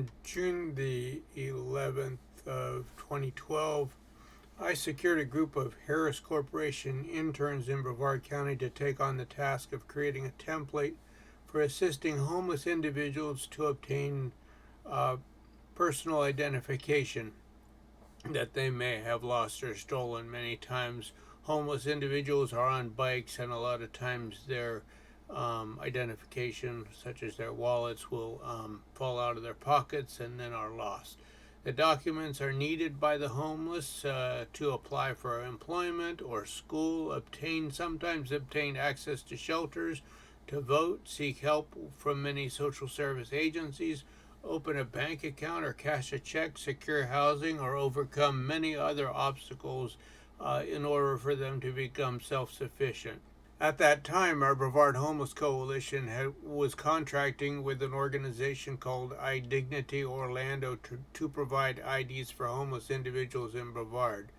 On June the 11th of 2012, I secured a group of Harris Corporation interns in Brevard County to take on the task of creating a template for assisting homeless individuals to obtain uh, personal identification that they may have lost or stolen. Many times, homeless individuals are on bikes, and a lot of times their identification, such as their wallets, will fall out of their pockets and then are lost. The documents are needed by the homeless to apply for employment or school, sometimes obtain access to shelters, to vote, seek help from many social service agencies, open a bank account or cash a check, secure housing, or overcome many other obstacles in order for them to become self sufficient. At that time, our Brevard Homeless Coalition was contracting with an organization called iDignity Orlando to provide IDs for homeless individuals in Brevard.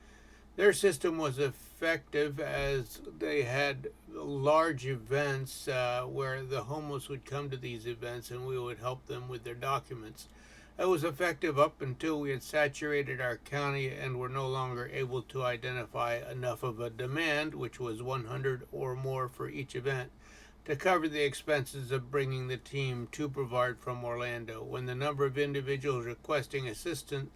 Their system was effective as they had large events where the homeless would come to these events and we would help them with their documents. It was effective up until we had saturated our county and were no longer able to identify enough of a demand, which was 100 or more for each event, to cover the expenses of bringing the team to Brevard from Orlando. When the number of individuals requesting assistance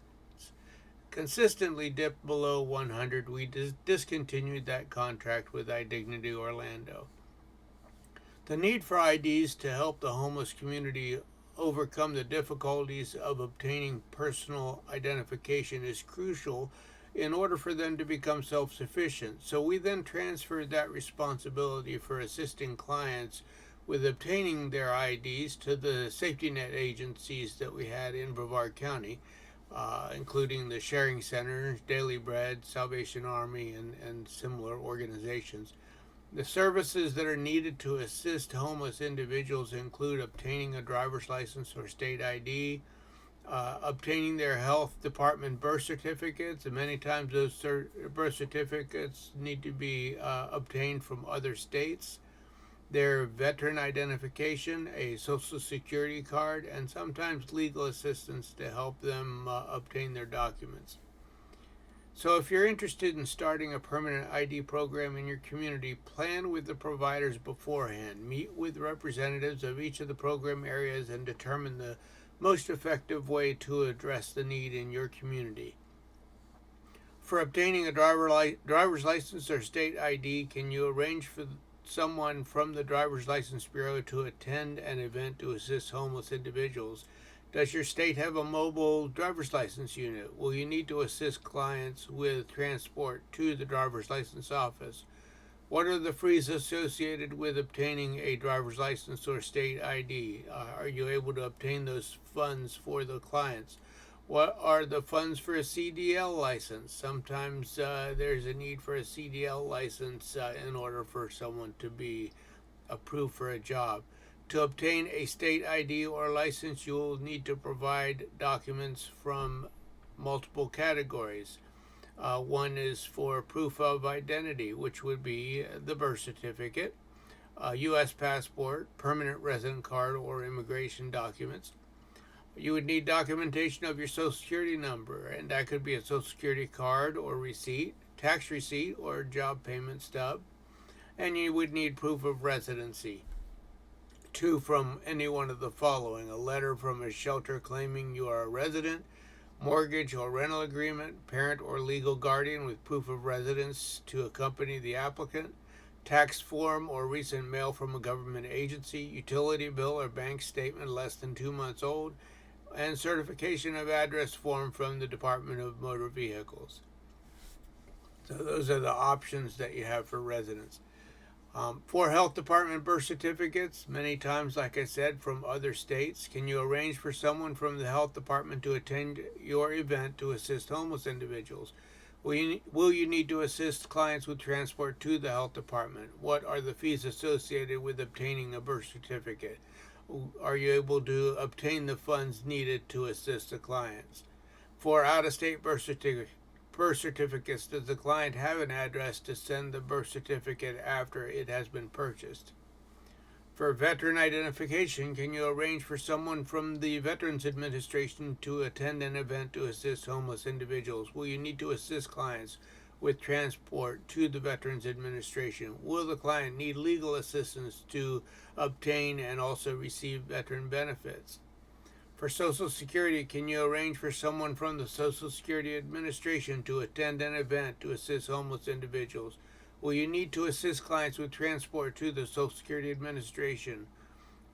consistently dipped below 100, we discontinued that contract with iDignity Orlando. The need for IDs to help the homeless community overcome the difficulties of obtaining personal identification is crucial in order for them to become self sufficient. So we then transferred that responsibility for assisting clients with obtaining their IDs to the safety net agencies that we had in Brevard County, including the Sharing Centers, Daily Bread, Salvation Army, and similar organizations. The services that are needed to assist homeless individuals include obtaining a driver's license or state ID, obtaining their health department birth certificates, and many times those birth certificates need to be obtained from other states, their veteran identification, a social security card, and sometimes legal assistance to help them obtain their documents. So if you're interested in starting a permanent ID program in your community, plan with the providers beforehand. Meet with representatives of each of the program areas and determine the most effective way to address the need in your community. For obtaining a driver's license or state ID, can you arrange for someone from the Driver's License Bureau to attend an event to assist homeless individuals? Does your state have a mobile driver's license unit? Will you need to assist clients with transport to the driver's license office? What are the fees associated with obtaining a driver's license or state ID? Are you able to obtain those funds for the clients? What are the funds for a CDL license? Sometimes there's a need for a CDL license in order for someone to be approved for a job. To obtain a state ID or license, you will need to provide documents from multiple categories. One is for proof of identity, which would be the birth certificate, U.S. passport, permanent resident card, or immigration documents. You would need documentation of your Social Security number, and that could be a Social Security card or receipt, tax receipt, or job payment stub. And you would need proof of residency. Two, from any one of the following: a letter from a shelter claiming you are a resident, mortgage or rental agreement, parent or legal guardian with proof of residence to accompany the applicant, tax form or recent mail from a government agency, utility bill or bank statement less than 2 months old, and certification of address form from the Department of Motor Vehicles. So those are the options that you have for residents. For health department birth certificates, many times, like I said, from other states, can you arrange for someone from the health department to attend your event to assist homeless individuals? Will you need to assist clients with transport to the health department? What are the fees associated with obtaining a birth certificate? Are you able to obtain the funds needed to assist the clients? For out-of-state birth certificates, does the client have an address to send the birth certificate after it has been purchased? For veteran identification, can you arrange for someone from the Veterans Administration to attend an event to assist homeless individuals? Will you need to assist clients with transport to the Veterans Administration? Will the client need legal assistance to obtain and also receive veteran benefits? For Social Security, can you arrange for someone from the Social Security Administration to attend an event to assist homeless individuals? Will you need to assist clients with transport to the Social Security Administration?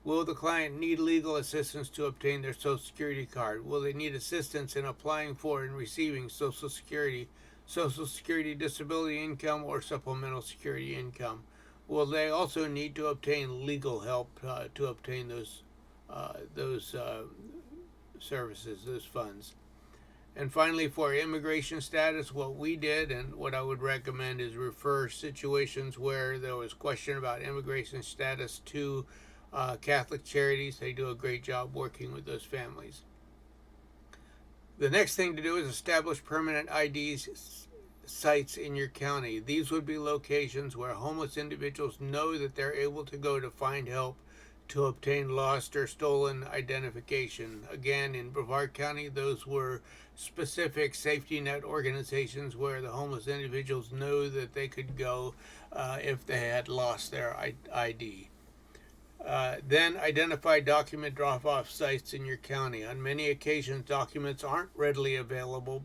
Will the client need legal assistance to obtain their Social Security card? Will they need assistance in applying for and receiving Social Security disability income, or supplemental security income? Will they also need to obtain legal help to obtain those services, those funds? And finally, for immigration status, what we did and what I would recommend is refer situations where there was question about immigration status to Catholic Charities. They do a great job working with those families. The next thing to do is establish permanent IDs sites in your county. These would be locations where homeless individuals know that they're able to go to find help to obtain lost or stolen identification. Again, in Brevard County, those were specific safety net organizations where the homeless individuals know that they could go if they had lost their ID. Then identify document drop-off sites in your county. On many occasions, documents aren't readily available.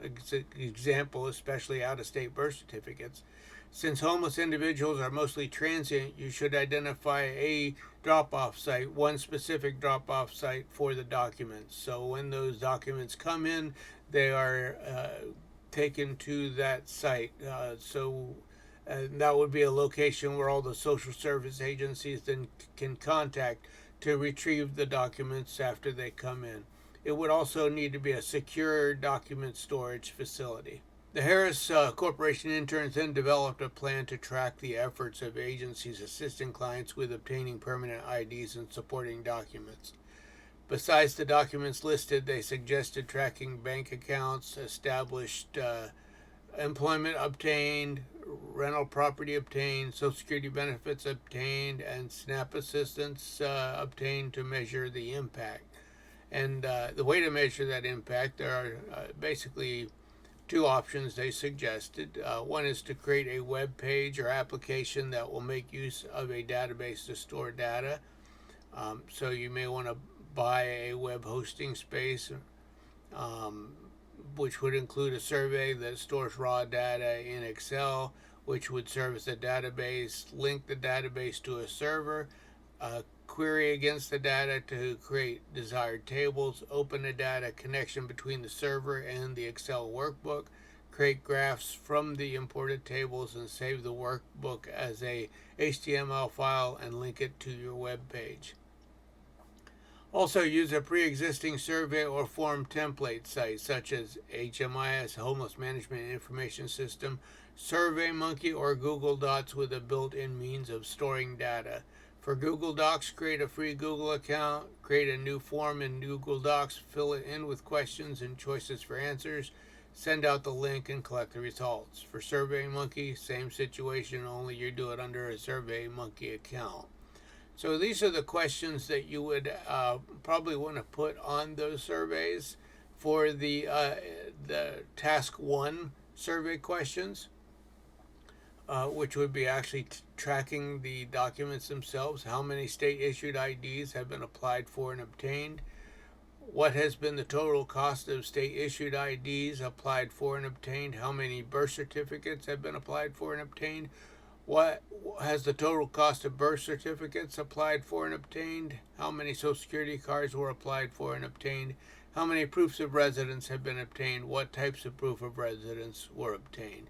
Example, especially out-of-state birth certificates. Since homeless individuals are mostly transient, you should identify a drop-off site, one specific drop-off site for the documents. So when those documents come in, they are taken to that site. That would be a location where all the social service agencies then can contact to retrieve the documents after they come in. It would also need to be a secure document storage facility. The Harris Corporation interns then developed a plan to track the efforts of agencies assisting clients with obtaining permanent IDs and supporting documents. Besides the documents listed, they suggested tracking bank accounts, established employment obtained, rental property obtained, Social Security benefits obtained, and SNAP assistance obtained to measure the impact. And the way to measure that impact, there are basically two options they suggested. One is to create a web page or application that will make use of a database to store data. So you may want to buy a web hosting space, which would include a survey that stores raw data in Excel, which would serve as a database, link the database to a server, query against the data to create desired tables, open a data connection between the server and the Excel workbook, create graphs from the imported tables, and save the workbook as a HTML file and link it to your web page. Also, use a pre-existing survey or form template site such as HMIS, Homeless Management Information System, SurveyMonkey, or Google Docs with a built-in means of storing data. For Google Docs, create a free Google account, create a new form in Google Docs, fill it in with questions and choices for answers, send out the link, and collect the results. For SurveyMonkey, same situation, only you do it under a SurveyMonkey account. So these are the questions that you would probably want to put on those surveys for the task 1 survey questions, which would be actually tracking the documents themselves. How many state issued IDs have been applied for and obtained? What has been the total cost of state issued IDs applied for and obtained? How many birth certificates have been applied for and obtained? What has the total cost of birth certificates applied for and obtained? How many Social Security cards were applied for and obtained? How many proofs of residence have been obtained? What types of proof of residence were obtained?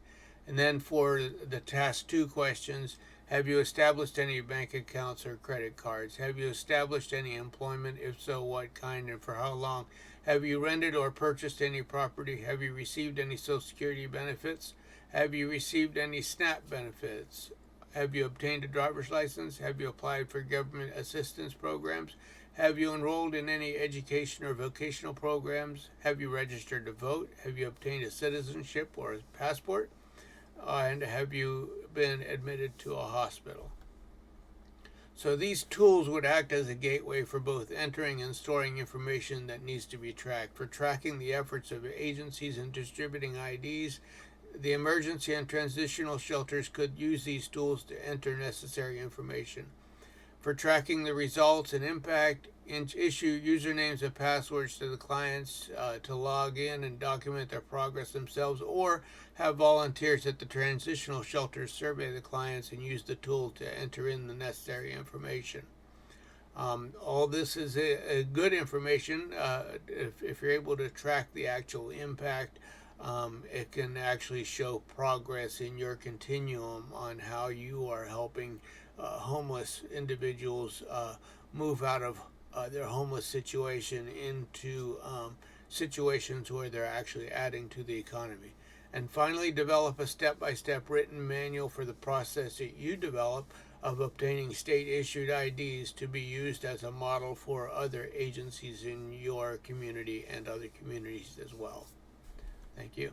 And then for the task 2 questions, have you established any bank accounts or credit cards? Have you established any employment? If so, what kind and for how long? Have you rented or purchased any property? Have you received any Social Security benefits? Have you received any SNAP benefits? Have you obtained a driver's license? Have you applied for government assistance programs? Have you enrolled in any education or vocational programs? Have you registered to vote? Have you obtained a citizenship or a passport? And have you been admitted to a hospital? So these tools would act as a gateway for both entering and storing information that needs to be tracked. For tracking the efforts of agencies in distributing IDs, the emergency and transitional shelters could use these tools to enter necessary information. For tracking the results and impact, issue usernames and passwords to the clients to log in and document their progress themselves, or have volunteers at the transitional shelters survey the clients and use the tool to enter in the necessary information. All this is a good information. If you're able to track the actual impact, it can actually show progress in your continuum on how you are helping homeless individuals move out of their homeless situation into situations where they're actually adding to the economy. And finally, develop a step by step written manual for the process that you develop of obtaining state issued IDs to be used as a model for other agencies in your community and other communities as well. Thank you.